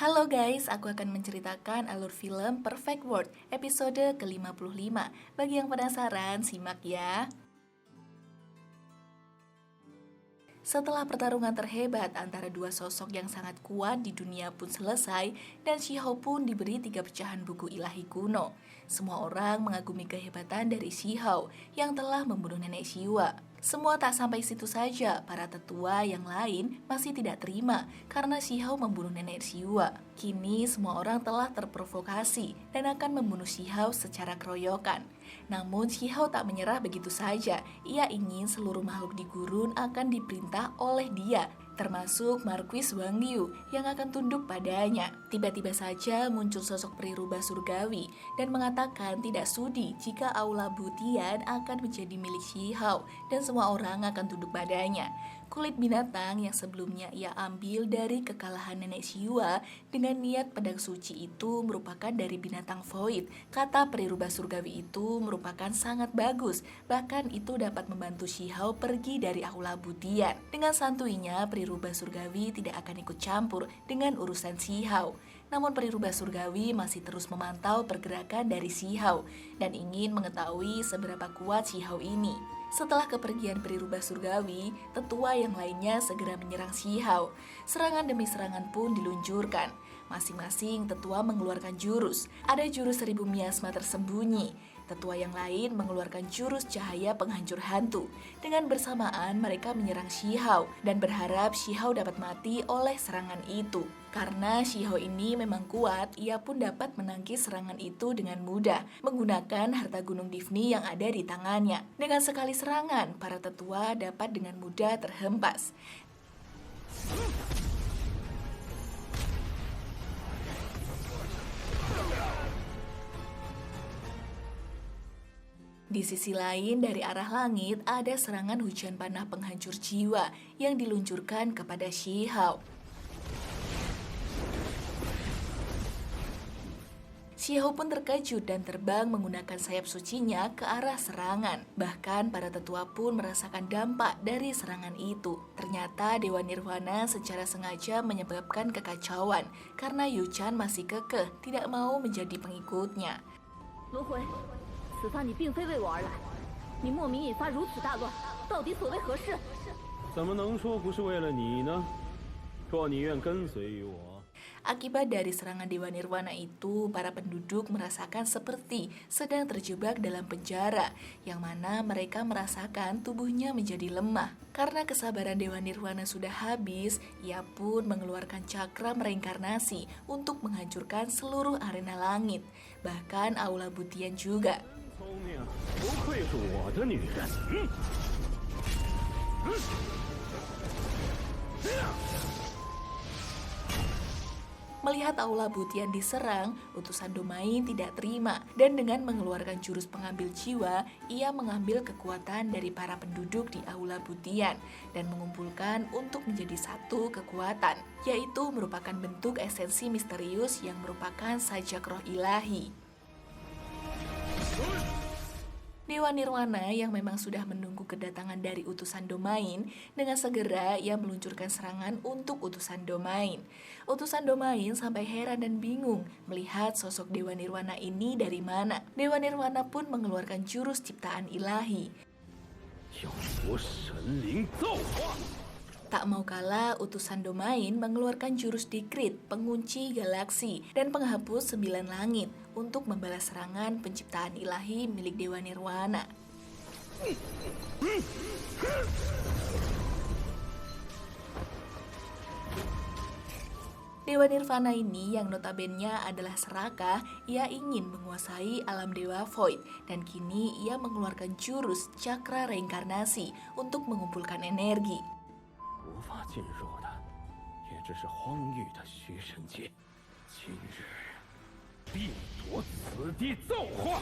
Halo guys, aku akan menceritakan alur film Perfect World episode ke-55. Bagi yang penasaran, simak ya. Setelah pertarungan terhebat antara dua sosok yang sangat kuat di dunia pun selesai, dan Shihao pun diberi 3 pecahan buku ilahi kuno. Semua orang mengagumi kehebatan dari Shihao yang telah membunuh nenek Shiwa. Semua tak sampai situ saja, para tetua yang lain masih tidak terima karena Shihao membunuh nenek Shiwa. Kini semua orang telah terprovokasi dan akan membunuh Shihao secara keroyokan. Namun Shihao tak menyerah begitu saja. Ia ingin seluruh makhluk di gurun akan diperintah oleh dia, termasuk Marquis Wang Liu yang akan tunduk padanya. Tiba-tiba saja muncul sosok peri rubah surgawi dan mengatakan tidak sudi jika Aula Butian akan menjadi milik Shihao dan semua orang akan tunduk padanya. Kulit binatang yang sebelumnya ia ambil dari kekalahan nenek Shiwa dengan niat pedang suci itu merupakan dari binatang void. Kata peri rubah surgawi itu merupakan sangat bagus, bahkan itu dapat membantu Shihao pergi dari Aula Butian. Dengan santuinya, peri rubah surgawi tidak akan ikut campur dengan urusan Shihao. Namun peri rubah surgawi masih terus memantau pergerakan dari Shihao dan ingin mengetahui seberapa kuat Shihao ini. Setelah kepergian peri rubah surgawi, tetua yang lainnya segera menyerang Shihao. Serangan demi serangan pun diluncurkan. Masing-masing tetua mengeluarkan jurus. Ada jurus 1000 miasma tersembunyi. Tetua yang lain mengeluarkan jurus cahaya penghancur hantu. Dengan bersamaan mereka menyerang Shihao dan berharap Shihao dapat mati oleh serangan itu. Karena Shihao ini memang kuat, ia pun dapat menangkis serangan itu dengan mudah menggunakan harta gunung Divni yang ada di tangannya. Dengan sekali serangan, para tetua dapat dengan mudah terhempas. Di sisi lain, dari arah langit ada serangan hujan panah penghancur jiwa yang diluncurkan kepada Shihao. Shihao pun terkejut dan terbang menggunakan sayap sucinya ke arah serangan. Bahkan para tetua pun merasakan dampak dari serangan itu. Ternyata Dewa Nirwana secara sengaja menyebabkan kekacauan karena Yu Chan masih kekeh tidak mau menjadi pengikutnya. 轮回，此番你并非为我而来，你莫名引发如此大乱，到底所为何事？怎么能说不是为了你呢？若你愿跟随于我。 Akibat dari serangan Dewa Nirwana itu, para penduduk merasakan seperti sedang terjebak dalam penjara, yang mana mereka merasakan tubuhnya menjadi lemah. Karena kesabaran Dewa Nirwana sudah habis, ia pun mengeluarkan cakra mereinkarnasi untuk menghancurkan seluruh arena langit, bahkan Aula Butian juga. 聪明，不愧是我的女人。Melihat Aula Butian diserang, utusan Domain tidak terima dan dengan mengeluarkan jurus pengambil jiwa, ia mengambil kekuatan dari para penduduk di Aula Butian dan mengumpulkan untuk menjadi satu kekuatan, yaitu merupakan bentuk esensi misterius yang merupakan sajak roh ilahi. Dewa Nirwana yang memang sudah menunggu kedatangan dari utusan Domain, dengan segera ia meluncurkan serangan untuk utusan Domain. Utusan Domain sampai heran dan bingung melihat sosok Dewa Nirwana ini dari mana. Dewa Nirwana pun mengeluarkan jurus ciptaan ilahi. Tak mau kalah, utusan Domain mengeluarkan jurus Dikrit, pengunci galaksi, dan penghapus 9 langit untuk membalas serangan penciptaan ilahi milik Dewa Nirwana. Dewa Nirvana ini yang notabene adalah serakah, ia ingin menguasai alam Dewa Void dan kini ia mengeluarkan jurus cakra reinkarnasi untuk mengumpulkan energi. 无法进入的，也只是荒域的虚神界。今日必夺此地造化！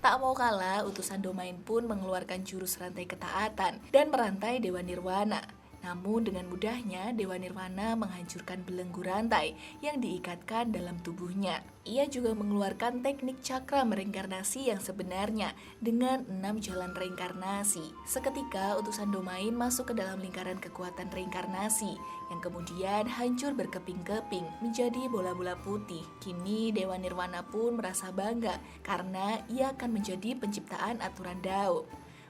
Tak mau kalah, utusan Domain pun mengeluarkan jurus rantai ketaatan dan merantai Dewa Nirwana. Namun dengan mudahnya Dewa Nirwana menghancurkan belenggu rantai yang diikatkan dalam tubuhnya. Ia juga mengeluarkan teknik cakra mereinkarnasi yang sebenarnya dengan 6 jalan reinkarnasi. Seketika utusan domain masuk ke dalam lingkaran kekuatan reinkarnasi yang kemudian hancur berkeping-keping menjadi bola-bola putih. Kini Dewa Nirwana pun merasa bangga karena ia akan menjadi penciptaan aturan Dao.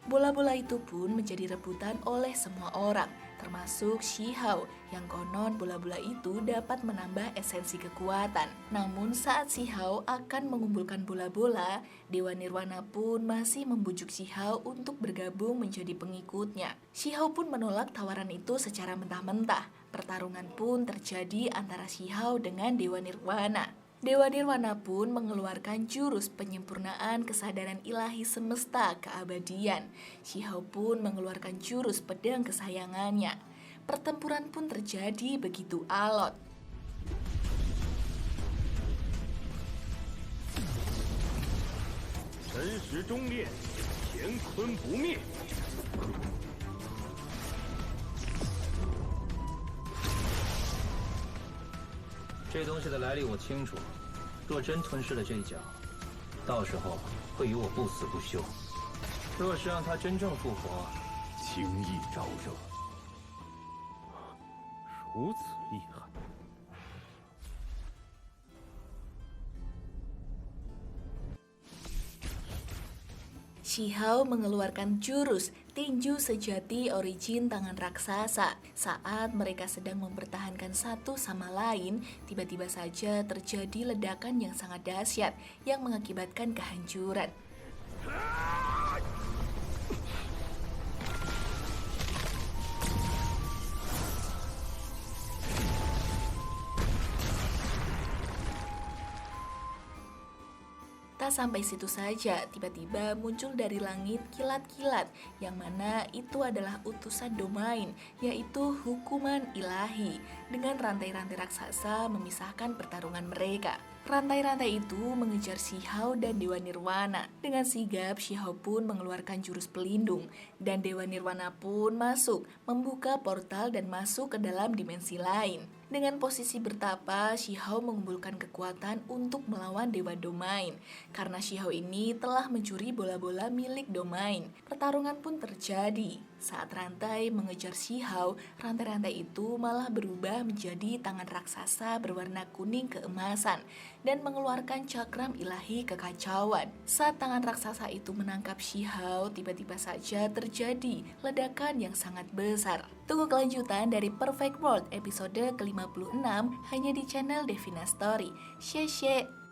Bola-bola itu pun menjadi rebutan oleh semua orang, termasuk Shihao, yang konon bola-bola itu dapat menambah esensi kekuatan. Namun saat Shihao akan mengumpulkan bola-bola, Dewa Nirwana pun masih membujuk Shihao untuk bergabung menjadi pengikutnya. Shihao pun menolak tawaran itu secara mentah-mentah. Pertarungan pun terjadi antara Shihao dengan Dewa Nirwana. Dewa Nirwana pun mengeluarkan jurus penyempurnaan kesadaran ilahi semesta keabadian. Shihao pun mengeluarkan jurus pedang kesayangannya. Pertempuran pun terjadi begitu alot. 神识忠烈，乾坤不灭。这东西的来历我清楚，若真吞噬了这一角，到时候会与我不死不休。若是让他真正复活，轻易招惹，如此厉害。 Shihao mengeluarkan jurus tinju sejati origin tangan raksasa. Saat mereka sedang mempertahankan satu sama lain, tiba-tiba saja terjadi ledakan yang sangat dahsyat yang mengakibatkan kehancuran. Tak sampai situ saja, tiba-tiba muncul dari langit kilat-kilat, yang mana itu adalah utusan domain, yaitu hukuman ilahi, dengan rantai-rantai raksasa memisahkan pertarungan mereka. Rantai-rantai itu mengejar Shihao dan Dewa Nirwana. Dengan sigap, Shihao pun mengeluarkan jurus pelindung, dan Dewa Nirwana pun masuk, membuka portal dan masuk ke dalam dimensi lain. Dengan posisi bertapa, Shihao mengumpulkan kekuatan untuk melawan Dewa Domain. Karena Shihao ini telah mencuri bola-bola milik Domain. Pertarungan pun terjadi. Saat rantai mengejar Shihao, rantai-rantai itu malah berubah menjadi tangan raksasa berwarna kuning keemasan dan mengeluarkan cakram ilahi kekacauan. Saat tangan raksasa itu menangkap Shihao, tiba-tiba saja terjadi ledakan yang sangat besar. Tunggu kelanjutan dari Perfect World episode ke-56 hanya di channel Devina Story. Xie xie.